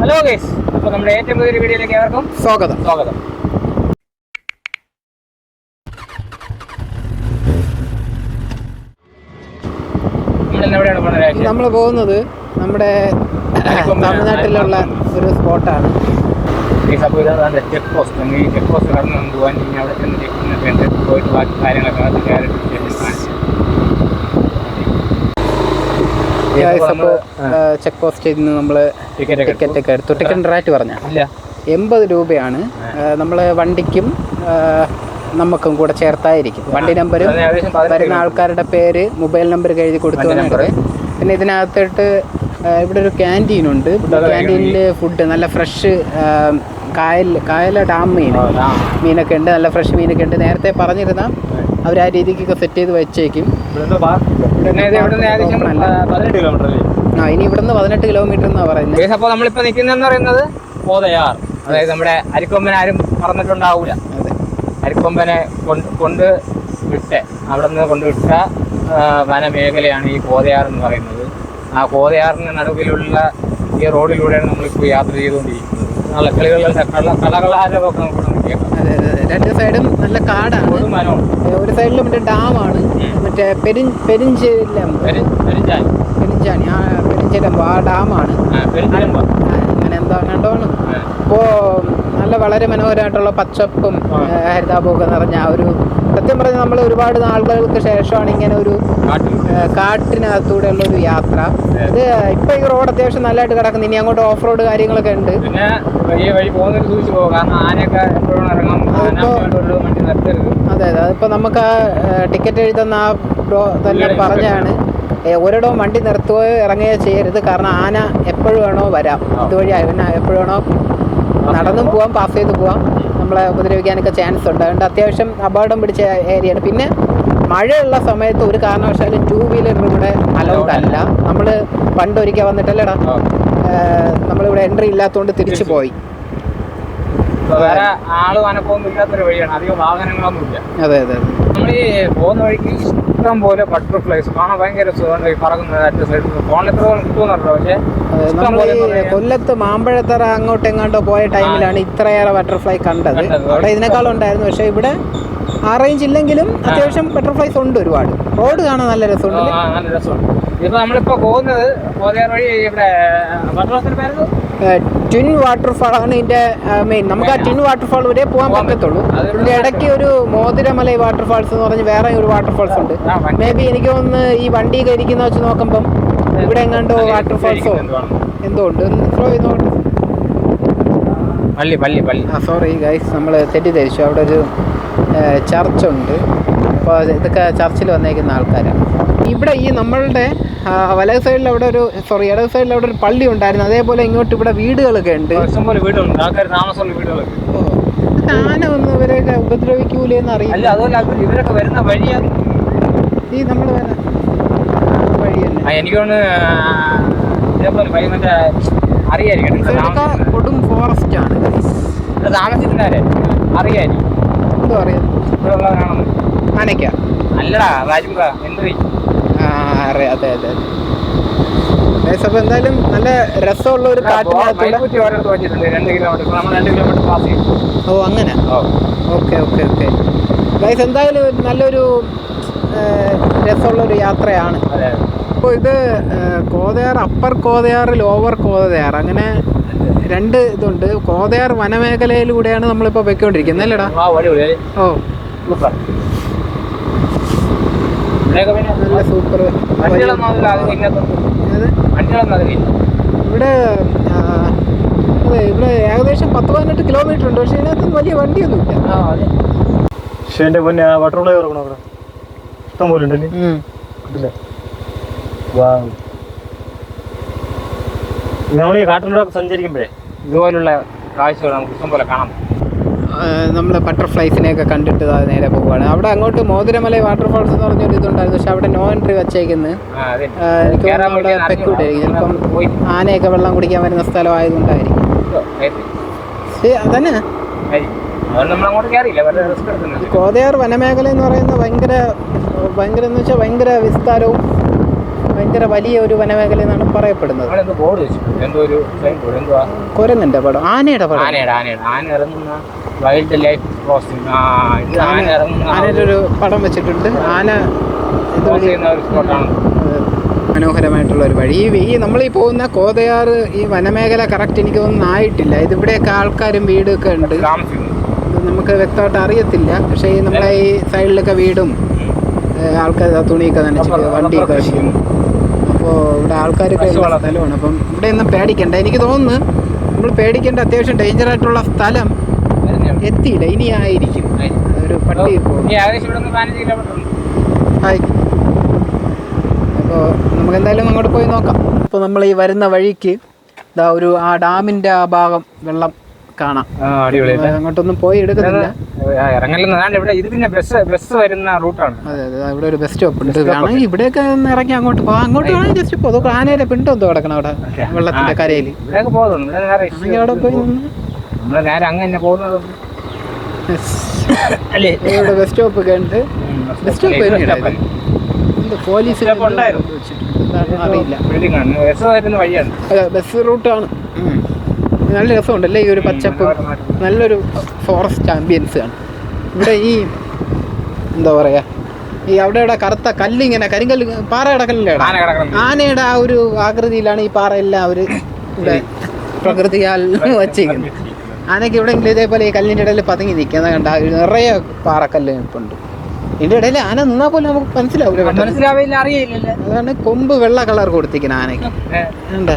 Hello guys, അപ്പോൾ നമ്മുടെ ഏറ്റവും പുതിയൊരു വീഡിയോയിലേക്ക് ഏവർക്കും സ്വാഗതം. നമ്മൾ പോകുന്നത് നമ്മുടെ തമിഴ്നാട്ടിലുള്ള ഒരു സ്പോട്ടാണ്. അപ്പോൾ ഇതാണ് ചെക്ക് പോസ്റ്റ്. ഈ ചെക്ക് പോസ്റ്റ് കടന്നു പോകാൻ അവിടെ ചെന്ന് ചെക്ക് പോയിട്ട് ബാക്കി കാര്യങ്ങളൊക്കെ ചെക്ക് പോസ്റ്റിൽ നിന്ന് നമ്മൾ ടിക്കറ്റ് ഒക്കെ എടുത്തു. ടിക്കറ്റ് റേറ്റ് പറഞ്ഞ 80 രൂപയാണ്. നമ്മൾ വണ്ടിക്കും നമുക്കും കൂടെ ചേർത്തായിരിക്കും. വണ്ടി നമ്പരും വരുന്ന ആൾക്കാരുടെ പേര്, മൊബൈൽ നമ്പർ എഴുതി കൊടുത്തു. പിന്നെ ഇതിനകത്തോട്ട് ഇവിടെ ഒരു ക്യാൻറ്റീനുണ്ട്. ക്യാൻറ്റീനിൽ ഫുഡ് നല്ല ഫ്രഷ് കായല ഡാം മീനൊക്കെ ഉണ്ട്. നല്ല ഫ്രഷ് മീനൊക്കെ ഉണ്ട്. നേരത്തെ പറഞ്ഞിരുന്ന അവർ ആ രീതിക്കൊക്കെ സെറ്റ് ചെയ്ത് വെച്ചേക്കും. ഇനി ഇവിടുന്ന് 18 കിലോമീറ്റർ എന്നാണ് പറയുന്നത്. അപ്പോൾ നമ്മളിപ്പോൾ നിൽക്കുന്നതെന്ന് പറയുന്നത് കോതയാർ, അതായത് നമ്മുടെ അരിക്കൊമ്പൻ ആരും പറഞ്ഞിട്ടുണ്ടാവൂല. അരിക്കൊമ്പനെ കൊണ്ട് വിട്ട് അവിടെ നിന്ന് കൊണ്ടുവിട്ട വനമേഖലയാണ് ഈ കോതയാർ എന്ന് പറയുന്നത്. ആ കോതയാറിന് നടുവിലുള്ള ഈ റോഡിലൂടെയാണ് നമ്മളിപ്പോൾ യാത്ര ചെയ്തുകൊണ്ടിരിക്കുന്നത്. നല്ല കളകളാരൊക്കെ നമുക്ക് കേൾക്കാം. രണ്ട് സൈഡും നല്ല കാടാണ്. ഒരു സൈഡിൽ മറ്റേ ഡാമാണ്, മറ്റേ പെരിഞ്ചാനി ആ ഡാമാണ്. അങ്ങനെ എന്തോ കണ്ടോണ്. അപ്പോൾ നല്ല വളരെ മനോഹരമായിട്ടുള്ള പച്ചപ്പും ഹരിതാപമൊക്കെ നിറഞ്ഞ ഒരു, സത്യം പറഞ്ഞാൽ നമ്മൾ ഒരുപാട് നാളുകൾക്ക് ശേഷമാണ് ഇങ്ങനെ ഒരു കാട്ടിനകത്തൂടെയുള്ള ഒരു യാത്ര. ഇത് ഇപ്പൊ ഈ റോഡ് അത്യാവശ്യം നല്ലതായിട്ട് കിടക്കുന്നു. ഇനി അങ്ങോട്ട് ഓഫ് റോഡ് കാര്യങ്ങളൊക്കെ ഉണ്ട്. അതെ അതെ, അതിപ്പോ നമുക്ക് ടിക്കറ്റ് എഴുതുന്ന ആ ബ്രോ തന്നെ പറഞ്ഞാണ്, ഒരിടവും വണ്ടി നിർത്തുകയോ ഇറങ്ങുകയോ ചെയ്യരുത്. കാരണം ആന എപ്പോഴും വേണോ വരാം. ഇതുവഴി എപ്പോഴും വേണോ നടന്നും പോവാം, പാസ് ചെയ്ത് പോവാം. നമ്മളെ ഉപദ്രവിക്കാനൊക്കെ ചാൻസ് ഉണ്ട്. അതുകൊണ്ട് അത്യാവശ്യം അപകടം പിടിച്ച ഏരിയയാണ്. പിന്നെ മഴയുള്ള സമയത്ത് ഒരു കാരണവശാലും 2 വീലർ ഇവിടെ അലൗഡ് അല്ല. നമ്മൾ പണ്ടൊരിക്കൽ വന്നിട്ടല്ലേടാ, നമ്മളിവിടെ എൻട്രി ഇല്ലാത്തതുകൊണ്ട് തിരിച്ചു പോയി. വേറെ ആളും അനക്കമൊന്നും ഇല്ലാത്തൊരു വഴിയാണ്, അധികം വാഹനങ്ങളൊന്നും ഇല്ല. അതെ അതെ, നമ്മൾ ഈ പോകുന്ന വഴിക്ക് ഇഷ്ടം പോലെ ബട്ടർഫ്ലൈസ് കാണാൻ ഭയങ്കര സുഖമുണ്ട്. ഈ പറക്കുന്നത് ഫോണിൽ എത്ര കിട്ടുമെന്നല്ലോ. പക്ഷേ നമ്മൾ ഈ കൊല്ലത്ത് മാമ്പഴത്തറ അങ്ങോട്ട് എങ്ങാണ്ടോ പോയ ടൈമിലാണ് ഇത്രയേറെ ബട്ടർഫ്ലൈ കണ്ടത്. അവിടെ ഇതിനേക്കാളും ഉണ്ടായിരുന്നു. പക്ഷേ ഇവിടെ ആ റേഞ്ച് ഇല്ലെങ്കിലും അത്യാവശ്യം ബട്ടർഫ്ലൈസ് ഉണ്ട് ഒരുപാട്. റോഡ് കാണാൻ നല്ല രസമുണ്ട്. നല്ല രസമുണ്ട്. ഇതിപ്പോൾ നമ്മളിപ്പോൾ പോകുന്നത് കോതയാർ വഴി. ഇവിടെ ട്വിൻ വാട്ടർഫാൾ ആണ് ഇതിന്റെ മെയിൻ. നമുക്ക് ആ ട്വിൻ വാട്ടർഫാൾ വരെ പോകാൻ പറ്റത്തുള്ളൂ. ഇതിന്റെ ഇടയ്ക്ക് ഒരു മോതിരമലൈ വാട്ടർഫാൾസ് എന്ന് പറഞ്ഞ് വേറെ ഒരു വാട്ടർഫാൾസ് ഉണ്ട്. മേ ബി എനിക്ക് തോന്നുന്നു ഈ വണ്ടിയൊക്കെ ഇരിക്കുന്ന വെച്ച് നോക്കുമ്പം ഇവിടെ എങ്ങാണ്ടോ വാട്ടർഫാൾസോ എന്തോ ഉണ്ട്. സോറി ഗൈസ്, നമ്മൾ തെറ്റിദ്ധരിച്ചു. അവിടെ ഒരു ചർച്ചുണ്ട്. അപ്പോൾ ഇതൊക്കെ ചർച്ചിൽ വന്നേക്കുന്ന ആൾക്കാരാണ്. ഇവിടെ ഈ നമ്മളുടെ വലത് സൈഡിൽ അവിടെ ഒരു ഇടത് സൈഡിൽ അവിടെ ഒരു പള്ളി ഉണ്ടായിരുന്നു. അതേപോലെ ഇങ്ങോട്ട് ഇവിടെ വീടുകളൊക്കെ ഉണ്ട്. ആന വന്ന് ഇവരെയൊക്കെ ഉപദ്രവിക്കൂലെന്ന് അറിയില്ല. ഇവരൊക്കെ വരുന്ന വഴിയാണ് ഈ നമ്മൾ വഴിയല്ലേ. എനിക്ക് അറിയായിരിക്കും. കൊടും ഫോറസ്റ്റ് ആണ്. താമസിക്കുന്നവരെ അറിയായിരിക്കും. എന്തോ അറിയാം. ആനയ്ക്ക അല്ലടാ രാജുക എൻട്രി. അതെ അതെ അതെ. അപ്പോൾ എന്തായാലും നല്ല രസമുള്ള ഒരു കാട്ടിനകത്തൂടെ. ഓ അങ്ങനെ. ഓക്കെ ഓക്കെ ഓക്കെ ഗൈസ്, എന്തായാലും നല്ലൊരു രസമുള്ളൊരു യാത്രയാണ്. അപ്പോൾ ഇത് കോതയാർ അപ്പർ കോതയാർ, ലോവർ കോതയാർ, അങ്ങനെ 2 ഇതുണ്ട്. കോതയാർ വനമേഖലയിലൂടെയാണ് നമ്മളിപ്പോൾ പോയിക്കൊണ്ടിരിക്കുന്നത് അല്ലേടാ? ഓ നല്ല സൂപ്പർ. ഇവിടെ അതെ, ഇവിടെ ഏകദേശം 10-18 കിലോമീറ്റർ ഉണ്ട്. പക്ഷെ ഇതിനകത്ത് വലിയ വണ്ടിയൊന്നും ഇല്ല. പക്ഷേ എൻ്റെ പൊന്നെ ആ ബട്ടർഫ്ലൈ ഇറങ്ങണം അവിടെ ഇഷ്ടം പോലെ ഉണ്ടല്ലേ. നമ്മൾ ഈ കാട്ടിലൂടെ സഞ്ചരിക്കുമ്പോഴേ ഇതുപോലുള്ള കാഴ്ചകൾ നമുക്ക് ഇഷ്ടം പോലെ കാണാം. നമ്മൾ ബട്ടർഫ്ലൈസിനെയൊക്കെ കണ്ടിട്ട് നേരെ പോവുകയാണ്. അവിടെ അങ്ങോട്ട് മോതിരമലൈ വാട്ടർഫാൾസ് എന്ന് പറഞ്ഞൊരു ഇതുണ്ടായിരുന്നു. പക്ഷെ അവിടെ നോ എൻട്രി വെച്ചേക്കുന്നത്. എനിക്ക് അവിടെ പെക്കൂട്ടായിരിക്കും. ചിലപ്പം ആനയൊക്കെ വെള്ളം കുടിക്കാൻ വരുന്ന സ്ഥലമായതുകൊണ്ടായിരിക്കും. അതന്നെ കോതയാർ വനമേഖല എന്ന് പറയുന്നത് ഭയങ്കര എന്ന് വെച്ചാൽ ഭയങ്കര വിസ്താരവും ഭയങ്കര വലിയ ഒരു വനമേഖല എന്നാണ് പറയപ്പെടുന്നത്. എന്തോ ബോർഡ് വെച്ചിട്ടുണ്ട്, എന്തോ ഒരു എന്തുവാ, കുരങ്ങന്റെ പടം, ആനയുടെ പടം, ആന ഇറങ്ങുന്ന വൈൽഡ് ലൈഫ് ക്രോസിംഗ്. ആനയുടെ ഒരു പടം വെച്ചിട്ടുണ്ട്. ആന ചെയ്യുന്ന ഒരു സ്പോട്ടാണ്. മനോഹരമായിട്ടുള്ള ഒരു വഴി. ഈ നമ്മളീ പോകുന്ന കോതയാറ് ഈ വനമേഖല കറക്റ്റ് എനിക്ക് തോന്നുന്നു ആയിട്ടില്ല. ഇതിവിടെയൊക്കെ ആൾക്കാരും വീടൊക്കെ ഉണ്ട്, നമുക്ക് വ്യക്തമായിട്ട് അറിയത്തില്ല. പക്ഷേ ഈ നമ്മളെ ഈ സൈഡിലൊക്കെ വീടും ആൾക്കാർ തുണിയൊക്കെ നനച്ചിട്ട് വണ്ടിയൊക്കെ വെച്ചിരിക്കും. അപ്പോൾ ഇവിടെ ആൾക്കാരൊക്കെ ഉള്ള സ്ഥലമാണ്. അപ്പം ഇവിടെ ഒന്നും പേടിക്കണ്ട. എനിക്ക് തോന്നുന്നു നമ്മൾ പേടിക്കേണ്ട അത്യാവശ്യം ഡേഞ്ചറായിട്ടുള്ള സ്ഥലം എത്തിയില്ല, ഇനി ആയിരിക്കും. ഒരു പട്ടി ഹായ്. അപ്പോൾ നമുക്ക് എന്തായാലും അങ്ങോട്ട് പോയി നോക്കാം. അപ്പോൾ നമ്മൾ ഈ വരുന്ന വഴിക്ക് ഇതാ ഒരു ആ ഡാമിൻ്റെ ആ ഭാഗം വെള്ളം കാണാം. അങ്ങോട്ടൊന്നും പോയി എടുക്കുന്നില്ല. ബസ് വരുന്ന റൂട്ടാണ്. അതെ അതെ, ഇവിടെ ഒരു ബസ് സ്റ്റോപ്പ് ഉണ്ട്. വേണമെങ്കിൽ ഇവിടെയൊക്കെ ഒന്ന് ഇറങ്ങി അങ്ങോട്ട് പോകാം. അങ്ങോട്ട് വേണമെങ്കിൽ ജസ്റ്റ് പോകും. ആനയുടെ പിണ്ടോ എന്തോ കിടക്കണം അവിടെ വെള്ളത്തിന്റെ കരയിൽ. അവിടെ പോയി അങ്ങനെ പോകുന്നത് ഇവിടെ ബസ് സ്റ്റോപ്പ് ഒക്കെ ഉണ്ട്. ബസ് സ്റ്റോപ്പ് പോലീസ് അറിയില്ല. അതെ, ബസ് റൂട്ടാണ്. നല്ല രസമുണ്ടല്ലേ ഈ ഒരു പച്ചപ്പ്, നല്ലൊരു ഫോറസ്റ്റ് ആംബിയൻസ് ആണ് ഇവിടെ. ഈ എന്താ പറയാ, ഈ അവിടെ ഇവിടെ കറുത്ത കല്ലിങ്ങനെ കരിങ്കല്ല് പാറ കിടക്കലില്ലേ, ആനയുടെ ആ ഒരു ആകൃതിയിലാണ് ഈ പാറ എല്ലാം അവർ ഇവിടെ പ്രകൃതിയാൽ വച്ചിരിക്കുന്നത്. ആനയ്ക്ക് എവിടെയെങ്കിലും ഇതേപോലെ ഈ കല്ലിൻ്റെ ഇടയിൽ പതുങ്ങി നിൽക്കുന്ന കണ്ട നിറയെ പാറക്കല്ല് നിൽപ്പുണ്ട്. ഇതിൻ്റെ ഇടയിൽ ആന നിന്നാൽ പോലും നമുക്ക് മനസ്സിലാവില്ല, അറിയില്ല. അതാണ് കൊമ്പ് വെള്ള കളർ കൊടുത്തിരിക്കുന്നത് ആനയ്ക്ക്. ഉണ്ട്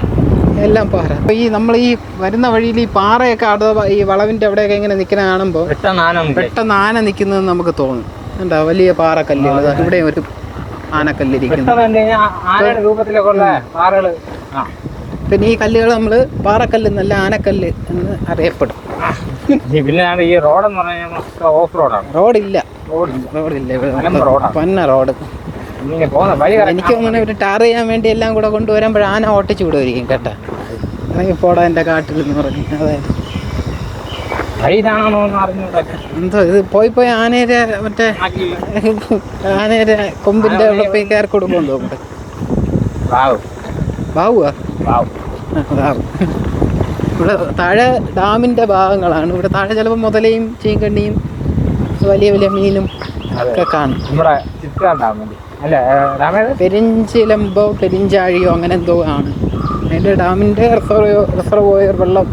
എല്ലാം പാറ. അപ്പോൾ ഈ നമ്മൾ ഈ വരുന്ന വഴിയിൽ ഈ പാറയൊക്കെ ഈ വളവിൻ്റെ അവിടെയൊക്കെ ഇങ്ങനെ നിൽക്കുന്ന കാണുമ്പോൾ പെട്ടെന്ന് ആന നിൽക്കുന്നതെന്ന് നമുക്ക് തോന്നും. എന്താ വലിയ പാറക്കല്ലുകൾ, ഇവിടെ ഒരു ആനക്കല്ലിരിക്കുന്നു. പിന്നെ ഈ കല്ലുകൾ നമ്മൾ പാറക്കല്ല് എന്നല്ല ആനക്കല്ല് എന്ന് അറിയപ്പെടും. പിന്നെ ഈ റോഡെന്ന് പറഞ്ഞാൽ ഓഫ് റോഡാണ്. റോഡില്ല പന്ന റോഡ്. എനിക്ക് തോന്നുന്നു ഒരു ടാർ ചെയ്യാൻ വേണ്ടി എല്ലാം കൂടെ കൊണ്ടുവരുമ്പോൾ ആന ഓട്ടിച്ചു വിടുമായിരിക്കും കേട്ടാ. അല്ലെങ്കിൽ പോടാ എൻ്റെ കാട്ടിൽ എന്ന് പറഞ്ഞു. അതെ, എന്തോ ഇത് പോയി ആനയുടെ മറ്റേ ആനയുടെ കൊമ്പിന്റെ അവിടെ പോയി കയറി കൊടുക്കുമെന്ന് തോന്നുന്നു. ബാവുവാ? ഇവിടെ താഴെ ഡാമിന്റെ ഭാഗങ്ങളാണ്. ഇവിടെ താഴെ ചിലപ്പോൾ മുതലയും ചീങ്കണ്ണിയും വലിയ വലിയ മീനും ഒക്കെ കാണും. പെരിഞ്ചിലമ്പോ പെരിഞ്ചാഴിയോ അങ്ങനെ എന്തോ ആണ് അതിൻ്റെ ഡാമിൻ്റെ റിസർവോയർ വെള്ളം.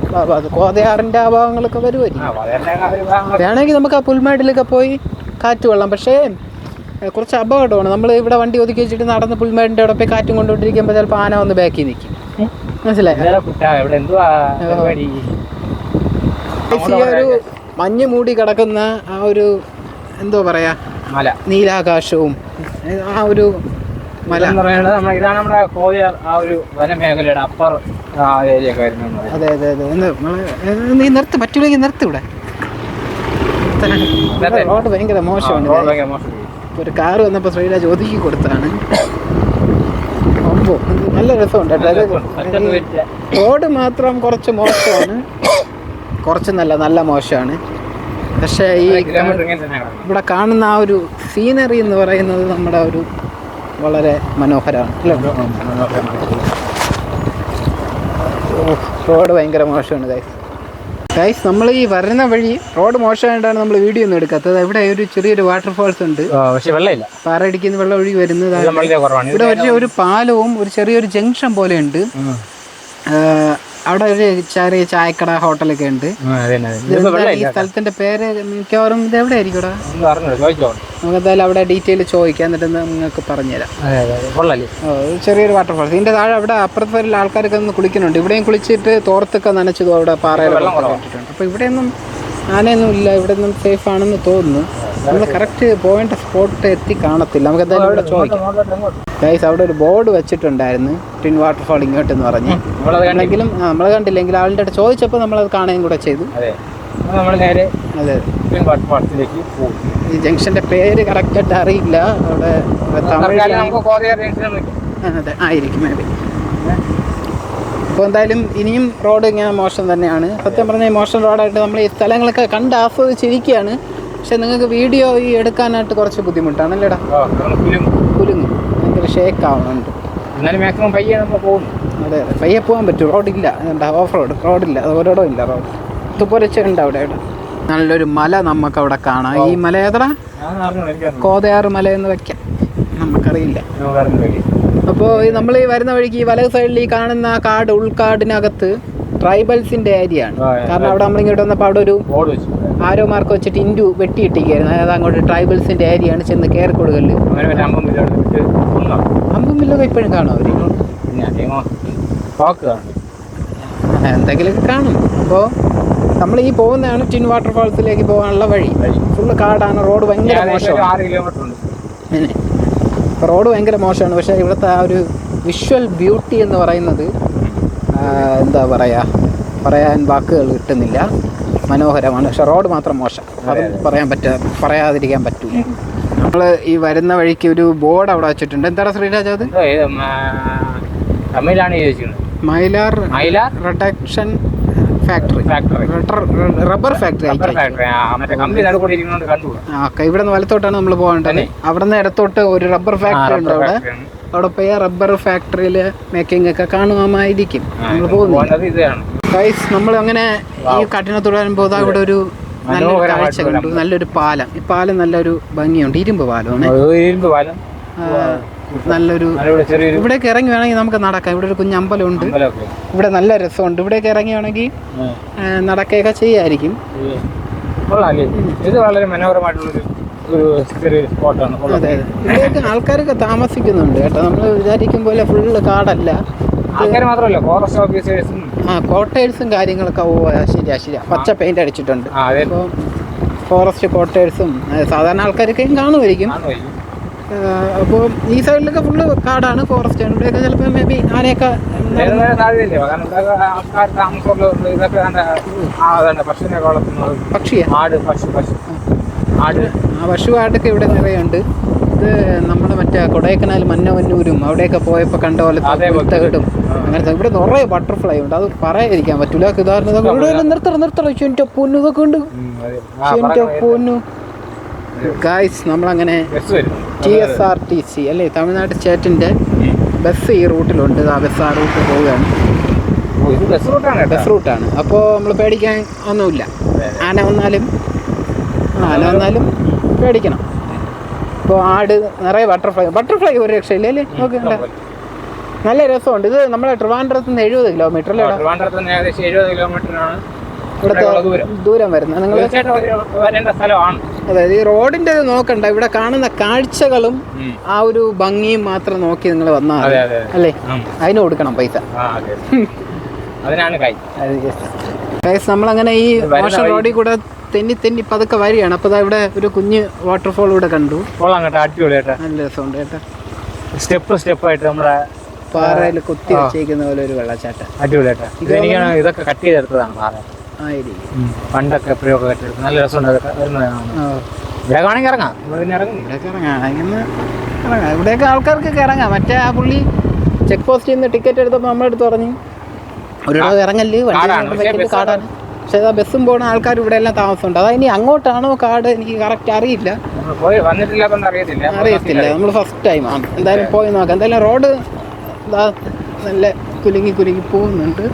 കോതയാറിൻ്റെ ആ ഭാഗങ്ങളൊക്കെ വരുമായിരിക്കും. വേണമെങ്കിൽ നമുക്ക് ആ പുൽമേടിലൊക്കെ പോയി കാറ്റ് കൊള്ളാം. പക്ഷേ കുറച്ച് അപകടമാണ്. നമ്മൾ ഇവിടെ വണ്ടി ഒതുക്കി വെച്ചിട്ട് നടന്ന് പുൽമേടിൻ്റെ അവിടെ പോയി കാറ്റും കൊണ്ടുകൊണ്ടിരിക്കുമ്പോൾ ചിലപ്പോൾ ആന വന്ന് ബാക്കി നിൽക്കും. മനസ്സിലായി? ഒരു മഞ്ഞ് മൂടി കിടക്കുന്ന ആ ഒരു എന്തോ പറയാ മല, നീലാകാശവും ആ ഒരു മല എന്ന് പറയുന്നത് ഇതാണ് നമ്മുടെ കോതയാർ ആ ഒരു വനമേഖലയുടെ അപ്പർ ഏരിയ ഒക്കെ വരുന്നത്. അതെ അതെ അതെ. നീ നിർത്ത്, പറ്റൂലെങ്കിൽ നിർത്ത്. ഇവിടെ റോഡ് ഭയങ്കര മോശമാണ്. ഒരു കാറ് വന്നപ്പോൾ ശ്രീരാജ് ഒതുക്കി കൊടുത്താണ്. നല്ല രസമുണ്ട്. റോഡ് മാത്രം കുറച്ച് മോശമാണ്, കുറച്ച് നല്ല മോശമാണ്. പക്ഷേ ഈ ഇവിടെ കാണുന്ന ആ ഒരു സീനറി എന്ന് പറയുന്നത് നമ്മുടെ ഒരു വളരെ മനോഹരമാണ് അല്ലേ? റോഡ് ഭയങ്കര മോശമാണ് ഗൈസ്. നമ്മൾ ഈ വരുന്ന വഴി റോഡ് മോശമായിട്ടാണ് നമ്മൾ വീഡിയോ ഒന്നും എടുക്കാത്തത്. ഇവിടെ ഒരു ചെറിയൊരു വാട്ടർഫാൾസ് ഉണ്ട്, പക്ഷേ വെള്ളമില്ല. പാറടിക്കുന്ന വെള്ളം ഒഴുകി വരുന്നത്. ഇവിടെ ഒരു പാലവും ഒരു ചെറിയൊരു ജംഗ്ഷൻ പോലെ ഉണ്ട്. അവിടെ ഒരു ചെറിയ ചായക്കട ഹോട്ടലൊക്കെ ഉണ്ട്. ഈ സ്ഥലത്തിന്റെ പേര് മിക്കവാറും ഇത് എവിടെ ആയിരിക്കും? നമുക്ക് എന്തായാലും അവിടെ ഡീറ്റെയിൽ ചോദിക്കാം, എന്നിട്ട് നിങ്ങൾക്ക് പറഞ്ഞുതരാം. ചെറിയൊരു വാട്ടർഫാൾസ് ഇതിന്റെ താഴെ. അവിടെ അപ്പുറത്തെ പേരിൽ ആൾക്കാരൊക്കെ ഒന്ന് കുളിക്കുന്നുണ്ട്. ഇവിടെയും കുളിച്ചിട്ട് തോർത്തൊക്കെ നനച്ചതും അവിടെ പാറയിൽ ഇട്ടിട്ടുണ്ട്. അപ്പോൾ ഇവിടെയൊന്നും ആനയൊന്നും ഇല്ല, ഇവിടെ ഒന്നും സേഫ് ആണെന്ന് തോന്നുന്നു. നമ്മൾ കറക്റ്റ് പോയിന്റ് സ്പോട്ട് എത്തി കാണത്തില്ല. നമുക്ക് എന്തായാലും ഇവിടെ ചോദിക്കാം ഗൈസ്. അവിടെ ഒരു ബോർഡ് വെച്ചിട്ടുണ്ടായിരുന്നു, ട്വിൻ വാട്ടർഫാൾ ഇങ്ങോട്ടെന്ന് പറഞ്ഞ്. എങ്കിലും നമ്മൾ കണ്ടില്ലെങ്കിൽ ആളിൻ്റെ അടുത്ത് ചോദിച്ചപ്പോൾ നമ്മളത് കാണുകയും കൂടെ ചെയ്തു. അതെ, ഈ ജംഗ്ഷന്റെ പേര് കറക്റ്റായിട്ട് അറിയില്ല. അവിടെ അതെ ആയിരിക്കും മേ ബി. അപ്പോൾ എന്തായാലും ഇനിയും റോഡ് ഇങ്ങനെ മോശം തന്നെയാണ്. സത്യം പറഞ്ഞാൽ മോശം റോഡായിട്ട് നമ്മൾ ഈ സ്ഥലങ്ങളൊക്കെ കണ്ട് ആസ്വദിച്ചിരിക്കുകയാണ്. പക്ഷെ നിങ്ങൾക്ക് വീഡിയോ ഈ എടുക്കാനായിട്ട് കുറച്ച് ബുദ്ധിമുട്ടാണല്ലേടാ. കുലുങ്ങും, ഭയങ്കര ഷേക്ക് ആവുന്നുണ്ട്. എന്നാലും മാക്സിമം പയ്യെ നമ്മൾ പോകുന്നു. അതെ അതെ, പയ്യെ പോകാൻ പറ്റും. റോഡില്ല, എന്താ ഓഫ് റോഡില്ല, ഓരോടോ ഇല്ല റോഡ്. തുപ്പരച്ചുണ്ട് അവിടെ. നല്ലൊരു മല നമുക്ക് അവിടെ കാണാം. ഈ മല ഏതാ? കോതയാറ് മല എന്ന് വെക്കാം, നമുക്കറിയില്ല. അപ്പോൾ നമ്മൾ ഈ വരുന്ന വഴിക്ക് ഈ വലത് സൈഡിൽ ഈ കാണുന്ന കാട്, ഉൾക്കാടിനകത്ത് ട്രൈബൽസിന്റെ ഏരിയ ആണ്. കാരണം അവിടെ നമ്മളിങ്ങോട്ട് വന്നപ്പോൾ അവിടെ ഒരു ആരോ മാർക്ക് വെച്ചിട്ട് ഇൻഡു വെട്ടിയിട്ടിരിക്കുകയായിരുന്നു. അതായത് അങ്ങോട്ട് ട്രൈബൽസിന്റെ ഏരിയ ആണ്, ചെന്ന് കയറി കൊടുക്കല്. അമ്പുമില്ലൊക്കെ ഇപ്പോഴും കാണും അവർ, എന്തെങ്കിലുമൊക്കെ കാണും. അപ്പോൾ നമ്മൾ ഈ പോകുന്നതാണ് ടിൻ വാട്ടർഫാൾസിലേക്ക് പോകാനുള്ള വഴി. ഫുള്ള് കാടാണ്, റോഡ് ഭയങ്കര മോശമാണ്. റോഡ് ഭയങ്കര മോശമാണ്. പക്ഷേ ഇവിടുത്തെ ആ ഒരു വിഷ്വൽ ബ്യൂട്ടി എന്ന് പറയുന്നത് എന്താ പറയുക, പറയാൻ വാക്കുകൾ കിട്ടുന്നില്ല. മനോഹരമാണ്. പക്ഷെ റോഡ് മാത്രം മോശം, അത് പറയാതിരിക്കാൻ പറ്റില്ല. നമ്മൾ ഈ വരുന്ന വഴിക്ക് ഒരു ബോർഡ് അവിടെ വെച്ചിട്ടുണ്ട്. എന്താണ് ശ്രീരാജ് അത്? Mylar reduction factory, rubber factory. ഇവിടെ നിന്ന് വലത്തോട്ടാണ് നമ്മൾ പോകേണ്ടത്. അവിടെ നിന്ന് ഇടത്തോട്ട് ഒരു റബ്ബർ ഫാക്ടറി ഉണ്ട്. അവിടെ പോയി റബ്ബർ ഫാക്ടറിയിൽ മേക്കിംഗ് ഒക്കെ കാണുമായിരിക്കും നമ്മൾ പോകുന്നത്. നമ്മൾ അങ്ങനെ ഈ കാട്ടിനകത്തോട് വരുമ്പോൾ ഇവിടെ ഒരു നല്ലൊരു കാഴ്ച കണ്ടു. നല്ലൊരു പാലം. ഈ പാലം നല്ലൊരു ഭംഗിയുണ്ട്. ഇരുമ്പ് പാലമാണ്. നല്ലൊരു ഇവിടേക്ക് ഇറങ്ങി വേണമെങ്കിൽ നമുക്ക് നടക്കാം. ഇവിടെ ഒരു കുഞ്ഞ് അമ്പലമുണ്ട്. ഇവിടെ നല്ല രസമുണ്ട്. ഇവിടേക്ക് ഇറങ്ങി വേണമെങ്കിൽ നടക്കുകയൊക്കെ ചെയ്യായിരിക്കും. ഇത് വളരെ മനോഹരമായിട്ടുള്ളൊരു സ്പോട്ടാണ്. അതെ അതെ, ഇവിടെയൊക്കെ ആൾക്കാരൊക്കെ താമസിക്കുന്നുണ്ട് കേട്ടോ. നമ്മൾ വിചാരിക്കും പോലെ ഫുള്ള് കാടല്ല. ആൾക്കാർ മാത്രമല്ല, ഫോറസ്റ്റ് ഓഫീസേഴ്സും കോട്ടേഴ്സും കാര്യങ്ങളൊക്കെ. ശരിയാ, പച്ച പെയിന്റ് അടിച്ചിട്ടുണ്ട്. അപ്പോൾ ഫോറസ്റ്റ് കോട്ടേഴ്സും സാധാരണ ആൾക്കാരൊക്കെയും കാണുമായിരിക്കും. അപ്പോൾ ഈ സൈഡിലൊക്കെ ഫുള്ള് കാടാണ്, ഫോറസ്റ്റ് ആണ്. ഇവിടെയൊക്കെ ചിലപ്പോൾ മേ ബി ആനയൊക്കെ പശു ആടൊക്കെ ഇവിടെ നിറയുണ്ട്. ഇത് നമ്മുടെ മറ്റേ കൊടൈക്കനാൽ മന്നവന്നൂരും അവിടെയൊക്കെ പോയപ്പോൾ കണ്ട പോലെ തകിടും അങ്ങനത്തെ. ഇവിടെ നിറയെ ബട്ടർഫ്ലൈ ഉണ്ട്, അത് പറയാതിരിക്കാൻ പറ്റൂല. ഉദാഹരണം നിർത്തറ പൊന്നു ഇതൊക്കെ ഉണ്ട്. പൊന്നു ഗായ്സ്, നമ്മളങ്ങനെ TSRTC അല്ലേ, തമിഴ്നാട് സ്റ്റേറ്റിൻ്റെ ബസ് ഈ റൂട്ടിലുണ്ട്. ആ ബസ് ആ റൂട്ടിൽ പോവുകയാണ്. ബസ് റൂട്ടാണ്. അപ്പോൾ നമ്മൾ പേടിക്കാൻ ഒന്നുമില്ല. ആന വന്നാലും പേടിക്കണം. ഇപ്പോൾ ആട്, നിറയെ ബട്ടർഫ്ലൈ ഒരു രക്ഷയില്ല അല്ലേ. നോക്ക്, നല്ല രസമുണ്ട്. ഇത് നമ്മുടെ ട്രിവാൻഡ്രത്ത് നിന്ന് 70 കിലോമീറ്റർ അല്ലേ? ഏകദേശം 70 കിലോമീറ്ററാണ് ഇവിടുത്തെ ദൂരം വരുന്നത്. നിങ്ങൾ അതായത് ഈ റോഡിന്റെ നോക്കണ്ട, ഇവിടെ കാണുന്ന കാഴ്ചകളും ആ ഒരു ഭംഗിയും മാത്രം നോക്കി നിങ്ങൾ വന്നാൽ അല്ലേ, അതിന് കൊടുക്കണം പൈസ. നമ്മളങ്ങനെ ഈ മോശം റോഡിൽ കൂടെ തെന്നി പതുക്കെ വരികയാണ്. അപ്പോൾ ഇവിടെ ഒരു കുഞ്ഞ് വാട്ടർഫോൾ ഇവിടെ കണ്ടു. നല്ല രസമുണ്ട് കേട്ടോ. സ്റ്റെപ്പായിട്ട് നമ്മുടെ പാറയിൽ കുത്തി വെച്ചേക്കുന്ന പോലെ ഒരു വെള്ളച്ചാട്ടം. അടിപൊളിയായിട്ടാ. ഇതൊക്കെ കട്ട് ചെയ്തെടുത്തതാണ് പാറ. പണ്ടൊക്കെ എപ്പോഴൊക്കെ കെട്ടിയെടുത്ത് നല്ല രസമുണ്ട്. ഇവിടെ വേണമെങ്കിൽ ഇറങ്ങാം. ഇവിടെയൊക്കെ ആൾക്കാർക്കൊക്കെ ഇറങ്ങാം. മറ്റേ ആ പുള്ളി ചെക്ക് പോസ്റ്റിൽ നിന്ന് ടിക്കറ്റ് എടുത്തപ്പോൾ നമ്മളെടുത്ത് പറഞ്ഞു ഒരിടത്ത് ഇറങ്ങല്, വണ്ടി കാടാണ്. പക്ഷേ ആ ബസ്സും പോകുന്ന ആൾക്കാർ ഇവിടെ എല്ലാം താമസമുണ്ട്. അതാ ഇനി അങ്ങോട്ടാണോ കാട് എനിക്ക് കറക്റ്റ് അറിയില്ല. അറിയത്തില്ല, നമ്മൾ ഫസ്റ്റ് ടൈമാണ്. എന്തായാലും പോയി നോക്കാം. എന്തായാലും റോഡ് നല്ല കുലുങ്ങി പോകുന്നുണ്ട്.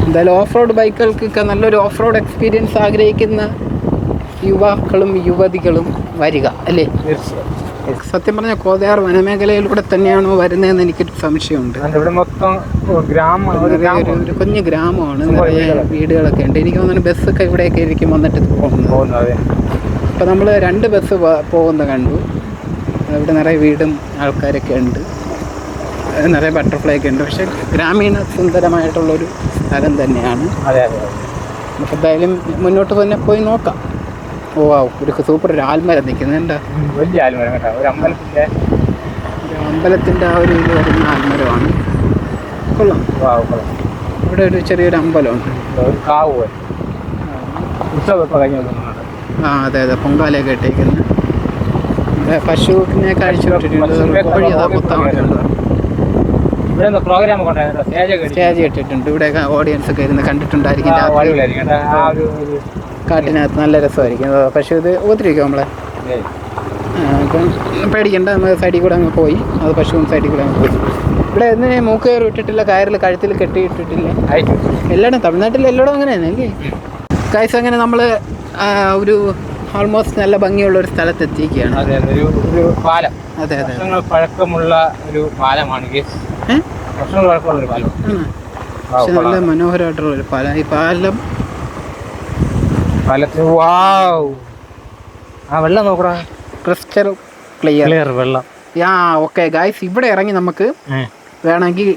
എന്തായാലും ഓഫ് റോഡ് ബൈക്കുകൾക്കൊക്കെ നല്ലൊരു ഓഫ് റോഡ് എക്സ്പീരിയൻസ് ആഗ്രഹിക്കുന്ന യുവാക്കളും യുവതികളും വരിക അല്ലേ. സത്യം പറഞ്ഞാൽ കോതയാർ വനമേഖലയിലൂടെ തന്നെയാണോ വരുന്നതെന്ന് എനിക്കൊരു സംശയമുണ്ട്. ഒരു കുഞ്ഞു ഗ്രാമമാണ്, നിറയെ വീടുകളൊക്കെ ഉണ്ട്. എനിക്ക് തോന്നുന്നു ബസ്സൊക്കെ ഇവിടെയൊക്കെ ആയിരിക്കും വന്നിട്ട് പോകുന്നത്. അപ്പോൾ നമ്മൾ 2 ബസ് പോകുന്ന കണ്ടു. ഇവിടെ നിറയെ വീടും ആൾക്കാരൊക്കെ ഉണ്ട്, നിറയെ ബട്ടർഫ്ലൈ ഒക്കെ ഉണ്ട്. പക്ഷേ ഗ്രാമീണ സുന്ദരമായിട്ടുള്ളൊരു സ്ഥലം തന്നെയാണ്. നമുക്ക് എന്തായാലും മുന്നോട്ട് തന്നെ പോയി നോക്കാം. ഒരു സൂപ്പർ ഒരു ആൽമരം നിൽക്കുന്നുണ്ട്. വലിയ ആൽമരം കേട്ടോ. ഒരു അമ്പലത്തിൻ്റെ ആ ഒരു ഇത് വരുന്ന ആൽമരമാണ്. കൊള്ളാം. ഇവിടെ ഒരു ചെറിയൊരു അമ്പലമുണ്ട്. അതെ പൊങ്കാലയൊക്കെ ഇട്ടേക്കുന്നത്. പശുവിനെ കഴിച്ചു വിട്ടിട്ടുണ്ട്. കോഴി അതാ കുത്താൻ വേണ്ടിയുള്ളത്. സ്റ്റേജ് കെട്ടിട്ടുണ്ട്. ഇവിടെയൊക്കെ ഓഡിയൻസ് ഒക്കെ ഇരുന്ന് കണ്ടിട്ടുണ്ടായിരിക്കും. കാട്ടിനകത്ത് നല്ല രസമായിരിക്കും. പക്ഷേ ഇത് ഉപദ്രവിക്കും നമ്മളെ. അപ്പം പേടിക്കണ്ട, നമ്മൾ സൈഡിൽ കൂടെ അങ്ങ് പോയി. അത് പശുവും സൈഡിൽ കൂടെ അങ്ങ് പോയി. ഇവിടെ എന്തിനാ മൂക്ക് കയറി ഇട്ടിട്ടില്ല, കയറിൽ കഴുത്തിൽ കെട്ടിയിട്ടിട്ടില്ല. എല്ലായിടും തമിഴ്നാട്ടിൽ എല്ലായിടും അങ്ങനെ തന്നെ അല്ലേ ഗൈസ്? അങ്ങനെ നമ്മൾ ഒരു ഓൾമോസ്റ്റ് നല്ല ഭംഗിയുള്ള ഒരു സ്ഥലത്ത് എത്തിയിരിക്കുകയാണ്. ഒരു പാലം. അതെ അതെ, പഴക്കമുള്ള ഒരു പാലമാണ്. വർഷങ്ങൾ പഴക്കമുള്ള ഒരു പാലം. പക്ഷെ നല്ല മനോഹരമായിട്ടുള്ള ഒരു പാലം. ഈ പാലത്തിന് വാവ്, ആ വെള്ളം നോക്കടാ, ക്രിസ്റ്റൽ ക്ലിയർ വെള്ളം. ഓക്കെ ഗൈസ്, ഇവിടെ ഇറങ്ങി നമുക്ക് വേണമെങ്കിൽ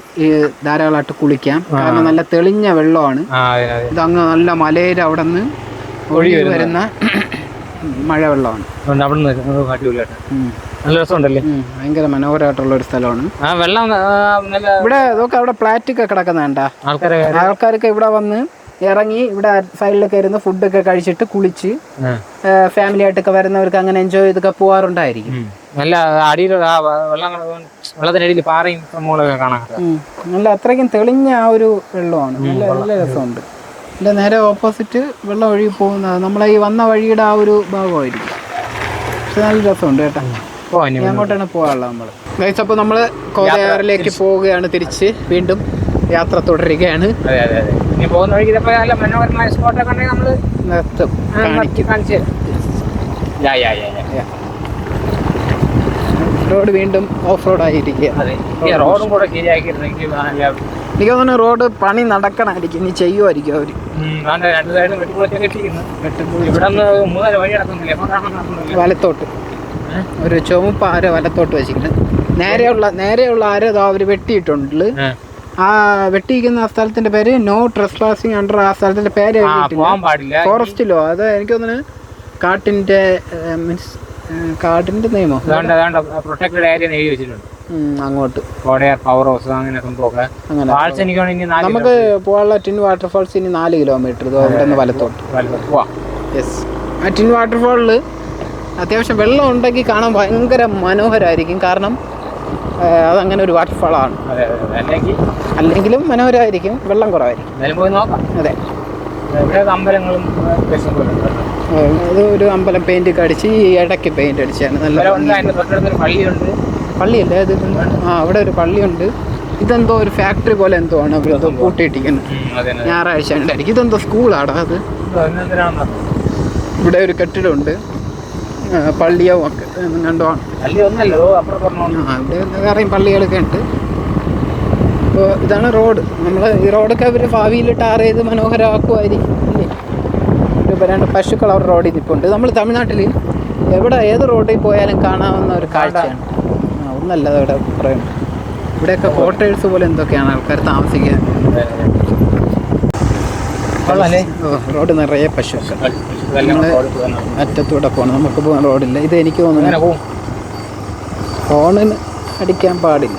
ധാരാളമായിട്ട് കുളിക്കാം. കാരണം നല്ല തെളിഞ്ഞ വെള്ളമാണ്. ഇതങ്ങ് നല്ല മലയുടെ അവിടെ നിന്ന് ഒഴുകി വരുന്ന മഴ വെള്ളമാണ്. നല്ല രസമുണ്ടല്ലേ, ഭയങ്കര മനോഹരമായിട്ടുള്ള ഒരു സ്ഥലമാണ്. ഇവിടെ ഇതൊക്കെ അവിടെ ഫ്ലാറ്റൊക്കെ കിടക്കുന്നുണ്ട. ആൾക്കാരൊക്കെ ഇവിടെ വന്ന് ഇറങ്ങി ഇവിടെ സൈഡിലൊക്കെ ഇരുന്ന് ഫുഡൊക്കെ കഴിച്ചിട്ട് കുളിച്ച് ഫാമിലി ആയിട്ടൊക്കെ വരുന്നവർക്ക് അങ്ങനെ എൻജോയ് ചെയ്തൊക്കെ പോവാറുണ്ടായിരിക്കും. നല്ല അടിയിൽ വെള്ളത്തിനടിയിൽ പാറയും സംഭവങ്ങളൊക്കെ കാണാം. നല്ല അത്രയ്ക്കും തെളിഞ്ഞ ആ ഒരു വെള്ളമാണ്. നല്ല നല്ല രസമുണ്ട്. ഇതിൻ്റെ നേരെ ഓപ്പോസിറ്റ് വെള്ളം ഒഴുകി പോകുന്നത് നമ്മളെ ഈ വന്ന വഴിയുടെ ആ ഒരു ഭാഗമായിരിക്കും. പക്ഷെ നല്ല രസമുണ്ട് കേട്ടോ. അങ്ങോട്ടാണ് പോകാനുള്ളത് നമ്മൾ ഗൈസ്. അപ്പോൾ നമ്മൾ കോതയാറിലേക്ക് പോവുകയാണ്. തിരിച്ച് വീണ്ടും യാത്ര തുടരുകയാണ്. പോകുന്ന വഴിക്ക് നല്ല മനോഹരമായ സ്പോട്ടൊക്കെ ഉണ്ടെങ്കിൽ നമ്മൾ നിർത്തും, കാണിച്ചു. റോഡ് വീണ്ടും ഓഫ് റോഡ് ആയിരിക്കുക. റോഡും കൂടെ ശരിയാക്കിയിരുന്നെങ്കിൽ എനിക്ക് തോന്നുന്നു റോഡ് പണി നടക്കണമായിരിക്കും, ഇനി ചെയ്യുമായിരിക്കും അവര്. വലത്തോട്ട് ഒരു ചുമപ്പ് ആര വലത്തോട്ട് വെച്ചിട്ടുണ്ട്. നേരെയുള്ള ആര അവര് വെട്ടിയിട്ടുണ്ട്. ആ വെട്ടിയിരിക്കുന്ന ആ സ്ഥലത്തിന്റെ പേര് നോ ട്രെസ്പാസിംഗ് അണ്ടർ. ആ സ്ഥലത്തിന്റെ പേര് ഫോറസ്റ്റിലോ അത് എനിക്ക് തോന്നുന്നു കാട്ടിന്റെ മീൻസ് കാടിന്റെ നിയമം പ്രൊട്ടക്റ്റഡ് ഏരിയ എഴുതി വെച്ചിട്ടുണ്ട്. അങ്ങോട്ട് പവർ ഹൗസ് അങ്ങനെ സംഭവമൊക്കെ. നമുക്ക് പോകാനുള്ള ടിൻ വാട്ടർഫാൾസ് ഇനി 4 കിലോമീറ്റർ ഇവിടെ നിന്ന് വലത്തോട്ട്. യെസ്, ആ ടിൻ വാട്ടർഫാളിൽ അത്യാവശ്യം വെള്ളം ഉണ്ടെങ്കിൽ കാണാൻ ഭയങ്കര മനോഹരമായിരിക്കും. കാരണം അതങ്ങനെ ഒരു വാട്ടർഫാളാണ്. അല്ലെങ്കിലും മനോഹരമായിരിക്കും, വെള്ളം കുറവായിരിക്കും. അതെ, അത് ഒരു അമ്പലം പെയിന്റ് ഒക്കെ അടിച്ച് ഈ ഇടയ്ക്ക് പെയിന്റ് അടിച്ചാണ്. നല്ല പള്ളിയല്ലേ അത്? അവിടെ ഒരു പള്ളിയുണ്ട്. ഇതെന്തോ ഒരു ഫാക്ടറി പോലെ എന്തോ ആണ് അവരത് കൂട്ടിയിട്ടിരിക്കുന്നത്. ഞായറാഴ്ച ഉണ്ടായിരിക്കും. ഇതെന്തോ സ്കൂളാണ് അത്. ഇവിടെ ഒരു കെട്ടിടമുണ്ട്, പള്ളിയോ ഒക്കെ കണ്ടോ. ഇവിടെ വേറെയും പള്ളികളൊക്കെ ഉണ്ട്. അപ്പോൾ ഇതാണ് റോഡ്. നമ്മൾ ഈ റോഡൊക്കെ അവർ ഭാവിയിൽ ടാർ ചെയ്ത് മനോഹരമാക്കുമായിരിക്കും അല്ലേ? ഇപ്പോൾ 2 പശുക്കൾ അവർ റോഡിൽ നിൽപ്പുണ്ട്. നമ്മൾ തമിഴ്നാട്ടിൽ ഏത് റോഡിൽ പോയാലും കാണാവുന്ന ഒരു കാഴ്ചയാണ്. ഒന്നല്ല, ഇവിടെ കുറേ ഉണ്ട്. ഇവിടെയൊക്കെ ക്വാർട്ടേഴ്സ് പോലെ എന്തൊക്കെയാണ് ആൾക്കാർ താമസിക്കുക. റോഡ് നിറയെ പശുക്കൾ. നമ്മൾ അറ്റത്തൂടെ പോകണം, നമുക്ക് പോകാൻ റോഡില്ല. ഇത് എനിക്ക് തോന്നുന്നു ഫോണിന് അടിക്കാൻ പാടില്ല.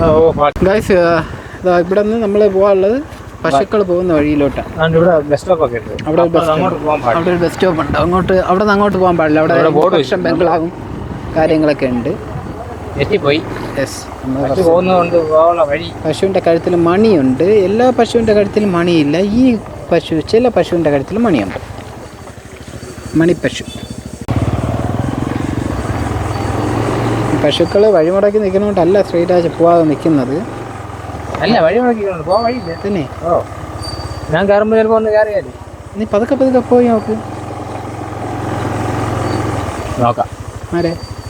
അപ്പോൾ ഗൈസ്, ഇവിടെ നിന്ന് നമ്മൾ പോകാനുള്ളത് പശുക്കൾ പോകുന്ന വഴിയിലോട്ടാണ്. അവിടെ ഒരു ബസ് സ്റ്റോപ്പ് ഉണ്ട്. അവിടെ നിന്ന് അങ്ങോട്ട് പോകാൻ പാടില്ല. അവിടെ വർഷം ബംഗ്ലാവും കാര്യങ്ങളൊക്കെ ഉണ്ട്. പശുവിൻ്റെ കഴുത്തിൽ മണിയുണ്ട്. എല്ലാ പശുവിൻ്റെ കഴുത്തിലും മണിയില്ല. ഈ ചില പശുവിൻ്റെ കഴുത്തിൽ മണിയുണ്ട്. മണിപ്പശു. പശുക്കൾ വഴിമുടക്കി നിൽക്കുന്നതുകൊണ്ടല്ല ശ്രീരാജ് പോവാതെ നിൽക്കുന്നത്. അല്ല, വഴിമുടക്കി പോകാൻ വഴിയില്ല തന്നെ. ഞാൻ കയറുമ്പോൾ ചിലപ്പോൾ ഒന്ന് കയറിയാലേ. നീ പതുക്കെ പോയി നോക്കാം.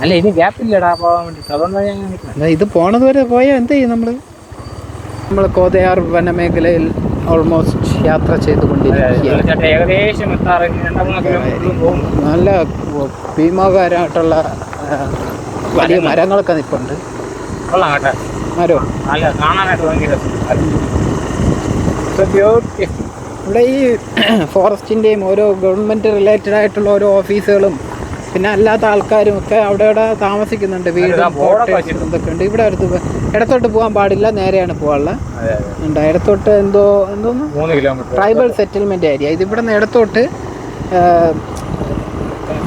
അല്ല, ഇനി ഗ്യാപ്പില്ലടാ പോകാൻ വേണ്ടിയിട്ട്. അതുകൊണ്ടാണ് ഇത് പോണത് വരെ പോയാൽ എന്ത് ചെയ്യും? നമ്മൾ കോതയാർ വനമേഖലയിൽ ഓൾമോസ്റ്റ് യാത്ര ചെയ്തുകൊണ്ടിരിക്കുകയാണ്. ഏകദേശം നല്ല ഭീമാകാരമായിട്ടുള്ള വലിയ മരങ്ങളൊക്കെ നിൽപ്പുണ്ട്. മരോ ഇവിടെ ഈ ഫോറസ്റ്റിൻ്റെയും ഓരോ ഗവൺമെൻറ് റിലേറ്റഡ് ആയിട്ടുള്ള ഓരോ ഓഫീസുകളും പിന്നെ അല്ലാത്ത ആൾക്കാരും ഒക്കെ അവിടെ താമസിക്കുന്നുണ്ട്. വീടും ഇതൊക്കെ ഉണ്ട്. ഇവിടെ ഇടത്തോട്ട് പോകാൻ പാടില്ല, നേരെയാണ് പോകാനുള്ളത്. ഇടത്തോട്ട് എന്തോന്ന് ട്രൈബൽ സെറ്റിൽമെന്റ് ഏരിയ. ഇതിവിടെ നിന്ന് ഇടത്തോട്ട്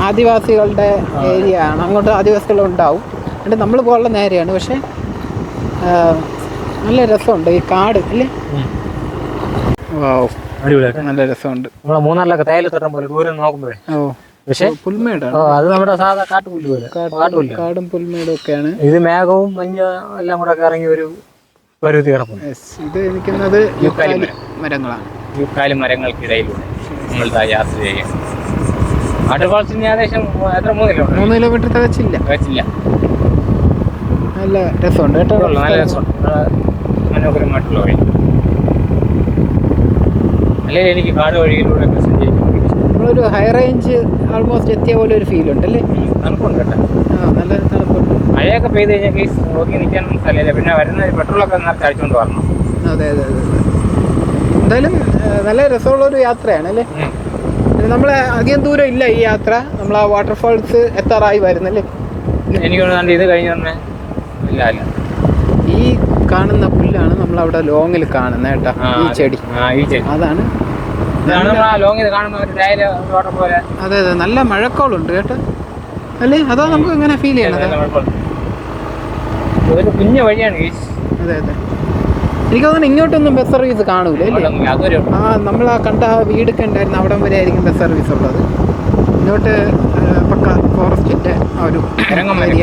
ആദിവാസികളുടെ ഏരിയ ആണ്. അങ്ങോട്ട് ആദിവാസികളുണ്ടാവും. എന്നിട്ട് നമ്മൾ പോകാനുള്ള നേരെയാണ്. പക്ഷേ നല്ല രസമുണ്ട് ഈ കാട് അല്ലേ. വാവ്, അടിപൊളിയായിട്ട് നല്ല രസമുണ്ട്. നമ്മളെ മൂന്നാറിലൊക്കെ തേയിലത്തോട്ടം പോലെ ദൂരം നോക്കുമ്പോഴേ. ഓ, പക്ഷേ പുൽമേടാണ്. അത് നമ്മുടെ സാധാ കാട്ടുപുല്ല് പോലെ. കാടും പുൽമേടും ഒക്കെയാണ്. ഇത് മേഘവും മഞ്ഞ എല്ലാം കൂടെ ഇറങ്ങി ഒരു പരുത്തി കിടപ്പുണ്ട്. ഇത് എനിക്കുന്നത് യൂക്കാലി മരങ്ങളാണ്. യൂക്കാലി മരങ്ങൾക്കിടയിലൂടെ നമ്മൾ യാത്ര ചെയ്യുക. വാട്ടർഫാൾസിന് ഏകദേശം എത്ര 3 കിലോമീറ്റർ തികച്ചില്ല. നല്ല രസമുണ്ട് കേട്ടോ. നല്ല രസമുണ്ട്, മനോഹരമായിട്ടുള്ള വഴി. അല്ലെങ്കിൽ എനിക്ക് കാട് വഴിയിലൂടെ നമ്മളൊരു ഹൈ റേഞ്ച് ആൾമോസ്റ്റ് എത്തിയ പോലെ ഒരു ഫീൽ ഉണ്ട് അല്ലേ. തണുപ്പുണ്ട് കേട്ടോ. നല്ല തണുപ്പുണ്ട്. മഴയൊക്കെ പെയ്ത് കഴിഞ്ഞാൽ കേസ് നോക്കി നിൽക്കാൻ സ്ഥലമില്ല. പിന്നെ വരുന്ന പെട്രോളൊക്കെ നേരത്തെ അടിച്ചുകൊണ്ട് വരണം. അതെ. എന്തായാലും നല്ല രസമുള്ളൊരു യാത്രയാണ് അല്ലേ. നമ്മൾ അധികം ദൂരം ഇല്ല ഈ യാത്ര. നമ്മൾ ആ വാട്ടർഫാൾസ് എത്താറായി വരുന്നല്ലേ. എനിക്ക് തോന്നുന്നുണ്ട് ഇത് കഴിഞ്ഞ തന്നെ ഇല്ല. ഈ കാണുന്ന പുല്ലാണ് നമ്മൾ അവിടെ ലോങ്ങിൽ കാണുന്നത് കേട്ടോ. ഈ ചെടി അതാണ്. അതെ, നല്ല മഴക്കോളുണ്ട് കേട്ടോ അല്ലേ. അതാ നമുക്ക് ഇങ്ങനെ ഫീൽ ചെയ്യണത്. കുഞ്ഞ വഴിയാണ്. അതെ. എനിക്ക് തോന്നുന്നു ഇങ്ങോട്ടൊന്നും ബസ് സർവീസ് കാണൂലേ. നമ്മൾ ആ കണ്ട ആ വീടൊക്കെ ഉണ്ടായിരുന്നു അവിടം വരെ ആയിരിക്കും ബസ് സർവീസ് ഉള്ളത്. ഇങ്ങോട്ട് പക്ക ഫോറസ്റ്റിന്റെ ആ ഒരു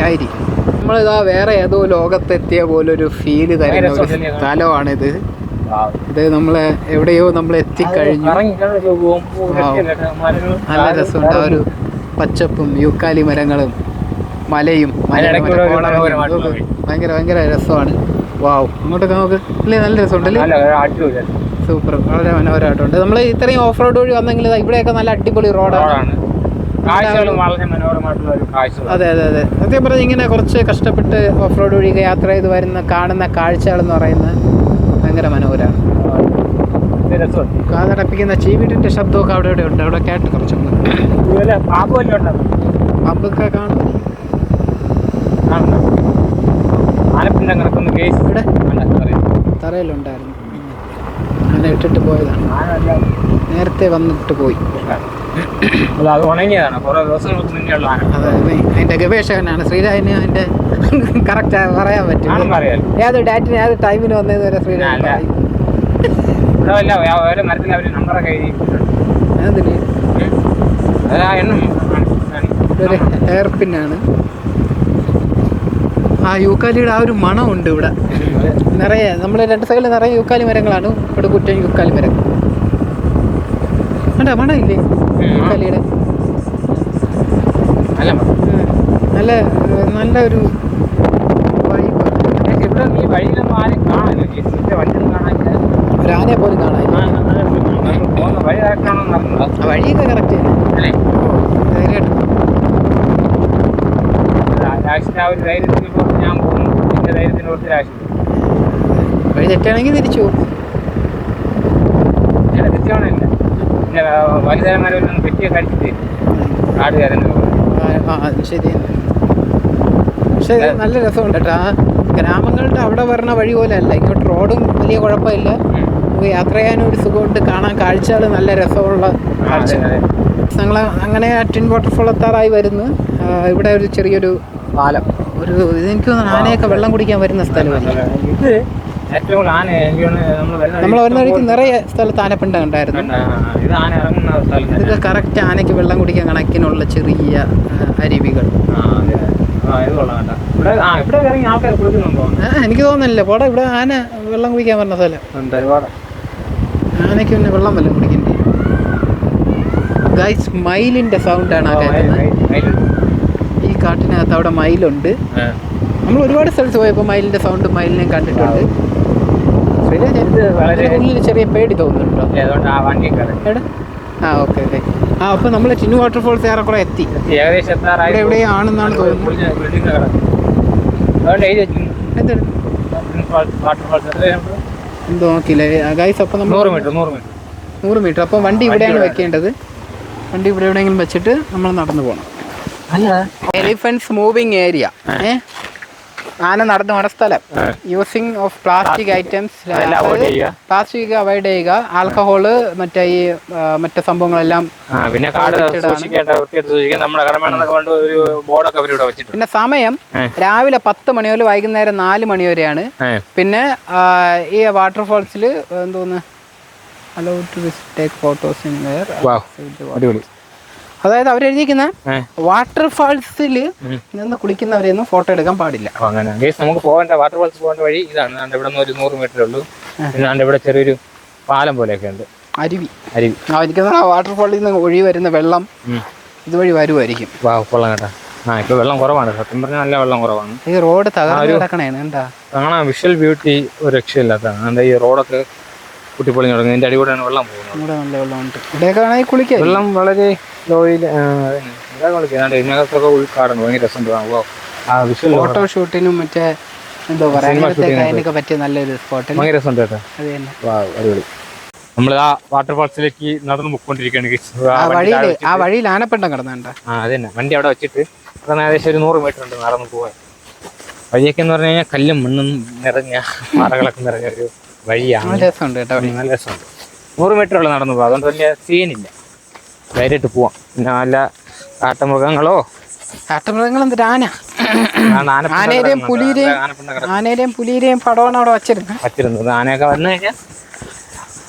ആയിരിക്കും. നമ്മളിതാ വേറെ ഏതോ ലോകത്തെത്തിയ പോലൊരു ഫീല് തരുന്ന ഒരു സ്ഥലമാണിത്. ഇത് നമ്മളെ എവിടെയോ നമ്മൾ എത്തിക്കഴിഞ്ഞു. നല്ല രസമുണ്ട് ആ ഒരു പച്ചപ്പും യൂക്കാലി മരങ്ങളും മലയും ഭയങ്കര രസമാണ്. വാവ്, ഇങ്ങോട്ടൊക്കെ നമുക്ക് അല്ലേ നല്ല രസമുണ്ടല്ലേ. സൂപ്പർ, വളരെ മനോഹരമായിട്ടുണ്ട്. നമ്മൾ ഇത്രയും ഓഫ് റോഡ് വഴി വന്നെങ്കിൽ ഇവിടെയൊക്കെ നല്ല അടിപൊളി റോഡാണ്. അതെ. സത്യം പറഞ്ഞാൽ ഇങ്ങനെ കുറച്ച് കഷ്ടപ്പെട്ട് ഓഫ് റോഡ് വഴി യാത്ര ചെയ്ത് കാണുന്ന കാഴ്ചകൾ എന്ന് പറയുന്നത് ഭയങ്കര മനോഹരമാണ്. കാതടപ്പിക്കുന്ന ചീവീടിന്റെ ശബ്ദമൊക്കെ അവിടെ ഉണ്ട്. അവിടെ കേട്ട് കുറച്ചൊന്ന് പാമ്പൊക്കെ കാണും. ഇവിടെ തറയിലുണ്ടായിരുന്നു. അങ്ങനെ ഇട്ടിട്ട് പോയതാണ്. നേരത്തെ വന്നിട്ട് പോയി. അതെ, അതിന്റെ ഗവേഷകനാണ് ശ്രീരാജിന്. അതിന്റെ കറക്റ്റ് പറയാൻ പറ്റും. ഏത് ടൈമിന് വന്നതെന്ന് വരെ ശ്രീരാജ് പറയും. ഒരു ഹെയർ പിന്നാണ്. ആ യൂക്കാലിയുടെ ആ ഒരു മണമുണ്ട് ഇവിടെ നിറയെ. നമ്മുടെ 2 സൈഡിൽ നിറയെ യൂക്കാലി മരങ്ങളാണ്. ഇവിടെ കുറ്റം യൂക്കാലി മരം കണ്ടാ മണമില്ലേ യൂക്കാലിയുടെ. നല്ല ഒരു ഒരു ആനയെ പോലും കാണാൻ. വഴിയൊക്കെ കറക്റ്റ് തന്നെ. വഴി തെറ്റാണെങ്കിൽ തിരിച്ചു പോകും. ശരി. പക്ഷെ നല്ല രസമുണ്ട് കേട്ടോ. ആ ഗ്രാമങ്ങളുടെ അവിടെ വരണ വഴി പോലെ അല്ല. ഇങ്ങോട്ട് റോഡും വലിയ കുഴപ്പമില്ല. നമുക്ക് യാത്ര ചെയ്യാനും ഒരു സുഖമുണ്ട്. കാണാൻ കാഴ്ചകൾ നല്ല രസമുള്ള കാഴ്ച. ഞങ്ങൾ അങ്ങനെ ട്വിൻ വാട്ടർഫോൾ എത്താറായി വരുന്നു. ഇവിടെ ഒരു ചെറിയൊരു പാലം. ഇതെനിക്ക് തോന്നുന്നു ആനയൊക്കെ വെള്ളം കുടിക്കാൻ വരുന്ന സ്ഥലമല്ല. നമ്മൾ വരുന്ന വഴിക്ക് നിറയെ സ്ഥലത്ത് ആനപ്പിണ്ട ഉണ്ടായിരുന്നു. ഇതൊക്കെ കറക്റ്റ് ആനയ്ക്ക് വെള്ളം കുടിക്കാൻ കണക്കിനുള്ള ചെറിയ അരുവികൾ. എനിക്ക് തോന്നുന്നില്ല പോടാ. ഇവിടെ ആന വെള്ളം കുടിക്കാൻ പറഞ്ഞ സ്ഥലം. ആനയ്ക്ക് പിന്നെ വെള്ളം വല്ലതും കുടിക്കണ്ടേ. ഗൈസ്, മയിലിന്റെ സൗണ്ടാണ് ആ കേൾക്കുന്നത്. ഈ കാട്ടിനകത്ത് അവിടെ മയിലുണ്ട്. നമ്മൾ ഒരുപാട് സ്ഥലത്ത് പോയപ്പോൾ മയിലിന്റെ സൗണ്ട് മയിലിനെ കണ്ടിട്ടുണ്ട്. ഉള്ളിൽ ചെറിയ പേടി തോന്നുന്നുണ്ടോ? ഓക്കെ. അപ്പൊ നമ്മള് ടിൻ വാട്ടർഫോൾസ് ഏറെക്കുറെ എത്തി. എവിടെയാണെന്നാണ് തോന്നുന്നത്. എന്തോ നോക്കിയില്ലേ ഗൈസ്. അപ്പൊ നമ്മൾ 100 മീറ്റർ. അപ്പം വണ്ടി ഇവിടെയാണ് വെക്കേണ്ടത്. വണ്ടി ഇവിടെ എവിടെയെങ്കിലും വെച്ചിട്ട് നമ്മൾ നടന്നു പോകണം. Elephants moving area. ആന നടന്നു പോണ സ്ഥലം. Using of plastic items, plastic avoid ചെയ്യുക. ആൽക്കഹോള് മറ്റേ സംഭവങ്ങളെല്ലാം. പിന്നെ സമയം രാവിലെ 10 മണി മുതൽ വൈകുന്നേരം 4 മണി വരെയാണ്. പിന്നെ ഈ വാട്ടർഫാൾസിൽ എന്തോന്ന് allowed to take photos in there. അടിപൊളി. അതായത് അവരെഴുതിയിരിക്കുന്ന വാട്ടർഫാൾസിൽ നിന്ന് കുളിക്കുന്നവരെയൊന്നും ഫോട്ടോ എടുക്കാൻ പാടില്ല. അങ്ങനെ നമുക്ക് പോകേണ്ട വാട്ടർഫാൾസ് പോകേണ്ട വഴി ഇതാണ്. ഇവിടെ നിന്ന് ഒരു 100 മീറ്റർ ഉള്ളൂ. പിന്നെ ഇവിടെ ചെറിയൊരു പാലം പോലെയൊക്കെ ഉണ്ട്. അരുവി എനിക്ക് വാട്ടർഫാളിൽ നിന്ന് ഒഴി വരുന്ന വെള്ളം ഇതുവഴി വരുമായിരിക്കും. കൊള്ളാം കേട്ടോ. ഇപ്പൊ വെള്ളം കുറവാണ്, സത്യം പറഞ്ഞാൽ നല്ല വെള്ളം കുറവാണ്. ഈ റോഡ് തകർന്നു കിടക്കണേണ് എന്താ കാണാൻ വിഷ്വൽ ബ്യൂട്ടി ഒരു രക്ഷയില്ലാത്തതാണ്. എന്താ ഈ റോഡൊക്കെ കുട്ടിപ്പൊളിഞ്ഞു തുടങ്ങി. ഇതിന്റെ അടിപൊളിയാണ് വെള്ളം പോകുന്നത്. വെള്ളം വളരെ ലോയിൽ ഇതിനകത്തൊക്കെ ഉൾക്കാടുണ്ട്. ഭയങ്കര രസമുണ്ട്. ഫോട്ടോ ഷൂട്ടിനും മറ്റേ എന്തോ പറയാനൊക്കെ പറ്റിയ നല്ലൊരു സ്പോട്ട്. ഭയങ്കര രസമുണ്ട് കേട്ടോ. അടിപൊളി. നമ്മൾ ആ വാട്ടർഫാൾസിലേക്ക് നടന്നു പോയിക്കൊണ്ടിരിക്കുകയാണ്. ആ വഴിയിൽ ആനപ്പിണ്ടം കിടന്നുണ്ട്. അത് തന്നെ. വണ്ടി അവിടെ വെച്ചിട്ട് ഏകദേശം ഒരു 100 മീറ്റർ ഉണ്ട് നടന്നു പോകാൻ. വഴിയൊക്കെ എന്ന് പറഞ്ഞു കഴിഞ്ഞാൽ കല്ലും മണ്ണും നിറഞ്ഞ പാറകളൊക്കെ നിറഞ്ഞ ഒരു വഴിയാണ്. രസമുണ്ട് കേട്ടോ. നല്ല രസമുണ്ട്. 100 മീറ്റർ ഉള്ള നടന്നു പോകാം. അതുകൊണ്ട് വലിയ സീനില്ല, ധൈര്യമായിട്ട് പോവാം. പിന്നെ നല്ല കാട്ടുമൃഗങ്ങളോ എന്തിട്ട് ആനയുടെയും പുലിയുടെയും പടമാണ് അവിടെ വച്ചിരുന്നത്. ആനയൊക്കെ വന്നു കഴിഞ്ഞാൽ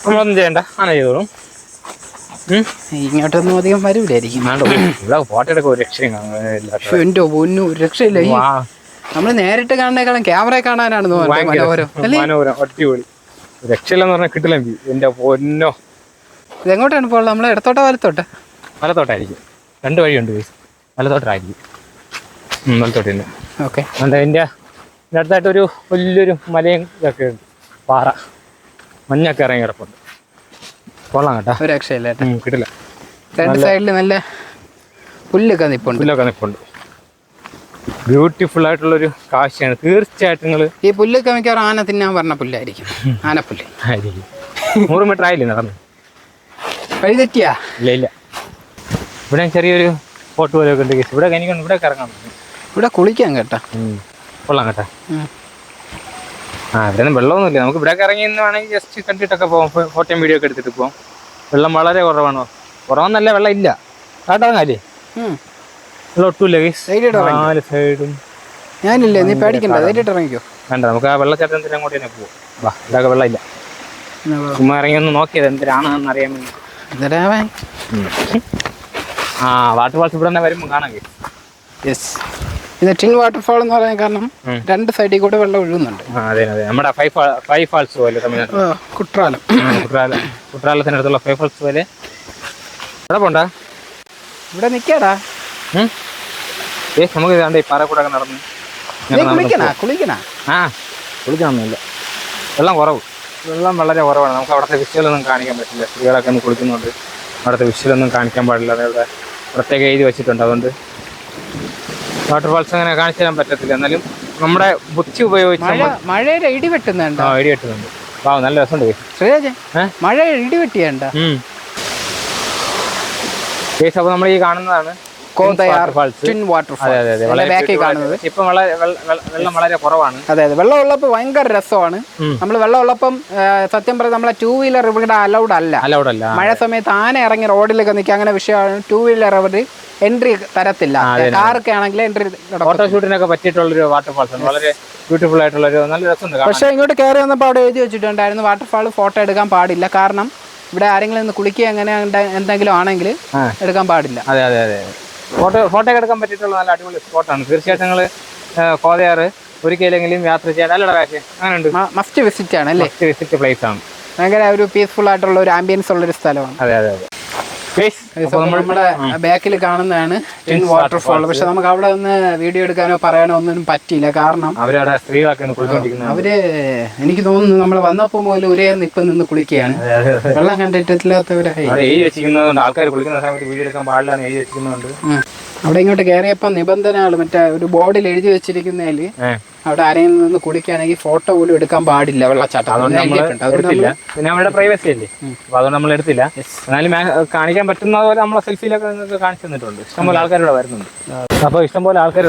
നമ്മളൊന്നും ചെയ്യണ്ട, ആന ചെയ്തോളും. ഇങ്ങോട്ടൊന്നും അധികം വരൂലായിരിക്കും. ഫോട്ടോ എടുക്കാൻ ഒരു രക്ഷയും എന്റെ പൊന്നു ഒരു രക്ഷയില്ല. നമ്മള് നേരിട്ട് കാണുന്നേക്കാളും ക്യാമറ കാണാനാണ് മനോഹരം. അടിപൊളി. രക്ഷയില്ലെന്ന് പറഞ്ഞാൽ കിട്ടില്ല എന്റെ പൊന്നോ. ഇതെങ്ങോട്ടാണ് ഇപ്പോൾ നമ്മളെ ഇടത്തോട്ടോ വലത്തോട്ടായിരിക്കും? 2 വഴിയുണ്ട്. വലത്തോട്ടായിരിക്കും. വലത്തോട്ട് തന്നെ. ഓക്കെ. അതിൻ്റെ അടുത്തായിട്ടൊരു വലിയൊരു മലയും ഇതൊക്കെ ഉണ്ട്, പാറ, മഞ്ഞൊക്കെ ഇറങ്ങി കിടപ്പുണ്ട്. കൊള്ളാം കേട്ടോ. ഒരു രക്ഷയില്ല, കിട്ടില്ല. രണ്ട് സൈഡിൽ നല്ല പുല്ലൊക്കെ നിൽപ്പുണ്ട്. ബ്യൂട്ടിഫുൾ ആയിട്ടുള്ളൊരു കാഴ്ചയാണ് തീർച്ചയായിട്ടും. നിങ്ങൾ ഈ പുല്ലൊക്കെ മിക്കവാറും ആന തിന്നാൻ പറഞ്ഞ പുല്ലായിരിക്കും. ആനപ്പുല്ല് ആയിരിക്കും. 100 മീറ്റർ ആയില്ലേ നടന്നു? വഴി തെറ്റിയാ? ഇല്ല. ഇവിടെ ചെറിയൊരു ഫോട്ടോ പോലെയൊക്കെ ഉണ്ട്. ഇവിടെ എനിക്കൊന്ന് ഇവിടെ ഇറങ്ങാൻ പറ്റും. ഇവിടെ കുളിക്കാൻ കേട്ടാ. കൊള്ളാം കേട്ടാ. ഇവിടെ ഒന്നും വെള്ളമൊന്നുമില്ല. നമുക്ക് ഇവിടെ ഇറങ്ങി വേണമെങ്കിൽ ജസ്റ്റ് കണ്ടിട്ടൊക്കെ പോകാം. ഫോട്ടോയും വീഡിയോ ഒക്കെ എടുത്തിട്ട് പോകാം. വെള്ളം വളരെ കുറവാണോ? കുറവെന്നല്ല, വെള്ളം ഇല്ല. കാട്ടിറങ്ങാല്ലേ? വെള്ളം ഒട്ടുമില്ല. 4 സൈഡും ഞാനില്ലേ, നീ പേടിക്കണ്ട, ധൈര്യമായിട്ട് ഇറങ്ങിക്കോ. വേണ്ട, നമുക്ക് ആ വെള്ളച്ചാട്ടത്തിന് അങ്ങോട്ട് തന്നെ പോവാം. വാ, ഇവിടെ വെള്ളം ഇല്ല. ചുമ്മാ ഇറങ്ങി ഒന്ന് നോക്കിയത് എന്തിനാണെന്ന് അറിയാൻ വേണ്ടി. വാട്ടർഫാൾസ് ഇവിടെ തന്നെ വരുമ്പോൾ കാണാം. യെസ്, ഇത് ടിൻ വാട്ടർഫാൾ എന്ന് പറയാൻ കാരണം 2 സൈഡിൽ കൂടെ വെള്ളം ഒഴുകുന്നുണ്ട്. അതെ. നമ്മുടെ ഫൈവ് ഫാൾസ് പോലെ തമിഴ്നാട് കുട്രാലത്തിനടുത്തുള്ള 5 ഫാൾസ് പോലെ. ഇവിടെ പോണ്ട, ഇവിടെ നിൽക്കാടാ. നമുക്ക് ഇതാണ്ട് ഈ പാറ കൂടെ നടന്ന് കുളിക്കണമെന്നില്ല. വെള്ളം വളരെ കുറവാണ്. നമുക്ക് അവിടുത്തെ വിഷ്വലൊന്നും കാണിക്കാൻ പറ്റില്ല. സ്ത്രീകളൊക്കെ ഒന്ന് കുളിക്കുന്നുണ്ട്. അവിടുത്തെ വിഷ്വലൊന്നും കാണിക്കാൻ പാടില്ല. അതവിടെ പ്രത്യേക എഴുതി വെച്ചിട്ടുണ്ട്. അതുകൊണ്ട് വാട്ടർഫാൾസ് അങ്ങനെ കാണിച്ചു തരാൻ പറ്റത്തില്ല. എന്നാലും നമ്മുടെ ബുദ്ധി ഉപയോഗിച്ച് മഴയുടെ ഇടി വെട്ടുന്നുണ്ട്. ഇടി വെട്ടുന്നുണ്ട്. നല്ല രസമുണ്ട്. മഴ ഇടി വെട്ടിയുണ്ട്. അപ്പോൾ നമ്മൾ ഈ കാണുന്നതാണ് ഇപ്പം വെള്ളം വളരെ കുറവാണ്. അതെ, വെള്ളം ഉള്ളപ്പോൾ ഭയങ്കര രസമാണ്. നമ്മൾ വെള്ളം ഉള്ളപ്പം സത്യം പറഞ്ഞാൽ നമ്മളെ 2 വീലർ ഇവിടെ അലൗഡ് അല്ല. മഴ സമയത്ത് ആന ഇറങ്ങി റോഡിലൊക്കെ നിൽക്കുക, അങ്ങനെ വിഷയമാണ്. 2 വീലർ അവർ എൻട്രി തരത്തില്ല. കാറൊക്കെ ആണെങ്കിൽ എൻട്രി. ഫോട്ടോഷൂട്ടിനൊക്കെ പറ്റിയിട്ടുള്ളൊരു വാട്ടർഫാൾസ് ആണ്. വളരെ ബ്യൂട്ടിഫുൾ ആയിട്ടുള്ളൊരു നല്ല രസമുണ്ട്. പക്ഷേ ഇങ്ങോട്ട് കയറി വന്നപ്പോൾ അവിടെ എഴുതി വെച്ചിട്ടുണ്ടായിരുന്നു വാട്ടർഫാൾ ഫോട്ടോ എടുക്കാൻ പാടില്ല. കാരണം ഇവിടെ ആരെങ്കിലും ഒന്ന് കുളിക്കുക അങ്ങനെ എന്തെങ്കിലും ആണെങ്കിൽ എടുക്കാൻ പാടില്ല. അതെ. ഫോട്ടോ എടുക്കാൻ പറ്റിയിട്ടുള്ള നല്ല അടിപൊളി സ്പോട്ടാണ്. തീർച്ചയായിട്ടും നിങ്ങൾ കോതയാറ് ഒരിക്കലെങ്കിലും യാത്ര ചെയ്യാൻ നല്ലൊരു കാര്യം. അങ്ങനെയുണ്ട്. മസ്റ്റ് വിസിറ്റ് ആണ് അല്ലേ? വിസിറ്റ് പ്ലേസ് ആണ്. ഭയങ്കര ഒരു പീസ്ഫുൾ ആയിട്ടുള്ള ഒരു ആംബിയൻസ് ഉള്ളൊരു സ്ഥലമാണ്. അതെ. നമ്മുടെ ബാക്കിൽ കാണുന്നതാണ് ടിൻ വാട്ടർഫാൾ. പക്ഷെ നമുക്ക് അവിടെ ഒന്ന് വീഡിയോ എടുക്കാനോ പറയാനോ ഒന്നും പറ്റിയില്ല. കാരണം അവര് എനിക്ക് തോന്നുന്നു നമ്മൾ വന്നപ്പോൾ മുതൽ ഒരേ ഇപ്പം നിന്ന് കുളിക്കുകയാണ്. വെള്ളം കണ്ടിട്ടില്ലാത്തവരായി ആൾക്കാർ കുളിക്കുന്ന സമയത്ത് വീഡിയോ എടുക്കാൻ പാടില്ല. അവിടെ ഇങ്ങോട്ട് കയറിയപ്പോൾ നിബന്ധനകൾ മറ്റേ ഒരു ബോർഡിൽ എഴുതി വെച്ചിരിക്കുന്നതിൽ അവിടെ ആരെയും നിന്ന് കുടിക്കുകയാണെങ്കിൽ ഫോട്ടോ പോലും എടുക്കാൻ പാടില്ല വെള്ളച്ചാട്ടം. അതുകൊണ്ട് നമ്മൾ എടുത്തില്ല. പിന്നെ നമ്മുടെ പ്രൈവസി അല്ലേ, അപ്പൊ അതുകൊണ്ട് നമ്മൾ എടുത്തില്ല. എന്നാലും കാണിക്കാൻ പറ്റുന്ന പോലെ നമ്മളെ സെൽഫിയിലൊക്കെ നിങ്ങൾക്ക് കാണിച്ചു തന്നിട്ടുണ്ട്. ഇഷ്ടംപോലെ ആൾക്കാരിവിടെ വരുന്നുണ്ട്. അപ്പൊ ഇഷ്ടംപോലെ ആൾക്കാർ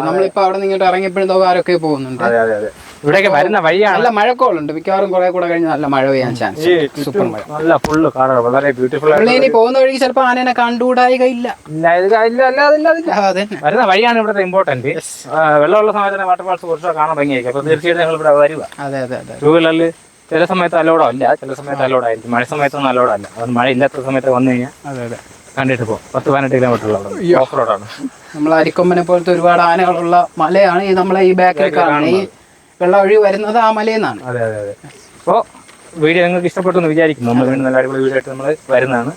നമ്മളിപ്പോ അവിടെ നിന്ന് ഇങ്ങോട്ട് ഇറങ്ങിയപ്പോഴും ആരൊക്കെ പോകുന്നുണ്ട്. അതെ അതെ അതെ, ഇവിടെയൊക്കെ വരുന്ന വഴിയാണ്. നല്ല മഴക്കോളുണ്ട്, മിക്കവാറും കുറെ കൂടെ കഴിഞ്ഞ് നല്ല മഴ പെയ്യാൻ ചാൻസ്. സൂപ്പർ മഴ, നല്ല ഫുള്ള് കാണാം, വളരെ ബ്യൂട്ടിഫുൾ ആയിട്ട്. ഇനി പോകുന്ന വഴിക്ക് ചിലപ്പോൾ ആനേനെ കണ്ടുകൂടായികയില്ല. വരുന്ന വഴിയാണ് ഇവിടുത്തെ ഇമ്പോർട്ടന്റ്. വെള്ളമുള്ള സമയത്ത് വാട്ടർഫാൾസ് കുറച്ചുകൂടെ കാണാൻ ഭംഗിയായിരിക്കും. അപ്പൊ തീർച്ചയായിട്ടും ഞങ്ങൾ ഇവിടെ വരിക. അതെ അതെ അതെ. ടൂ വീലറിൽ ചില സമയത്ത് അലോഡോ അല്ല, ചില സമയത്ത് അലോഡ് ആയിരിക്കും. മഴ സമയത്തൊന്നും അലോഡ് അല്ല. അതുകൊണ്ട് മഴ ഇല്ലാത്ത സമയത്ത് വന്നു കഴിഞ്ഞാൽ അതെ അതെ കണ്ടിട്ട് പോകും. 10-18 കിലോമീറ്റർ ഓഫ് റോഡാണ്. നമ്മൾ അരിക്കൊമ്പനെ പോലത്തെ ഒരുപാട് ആനകളുള്ള മലയാണ് ഈ നമ്മളെ ഈ ബാക്കിൽ കാണുന്നത്. ഈ വെള്ളം ഒഴി വരുന്നത് ആ മലയിൽ നിന്നാണ്. അതെ അതെ അതെ. അപ്പോൾ വീഡിയോ നിങ്ങൾക്ക് ഇഷ്ടപ്പെട്ടു എന്ന് വിചാരിക്കുന്നു. നമ്മൾ വീണ്ടും നല്ല അടിപൊളി വീഡിയോ ആയിട്ട് നമ്മൾ വരുന്നതാണ്.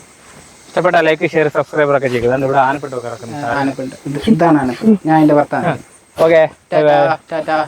ഇഷ്ടപ്പെട്ട ലൈക്ക്, ഷെയർ, സബ്സ്ക്രൈബ് ഒക്കെ ചെയ്യുക. ഇവിടെ ആനപ്പെട്ട് കിടക്കുന്നത്. ആനപ്പെട്ട് ഇതാണ് ആനപ്പെട്ട്. ഞാൻ എൻ്റെ ഭർത്താവ്. ഓക്കെ, ടാറ്റാ.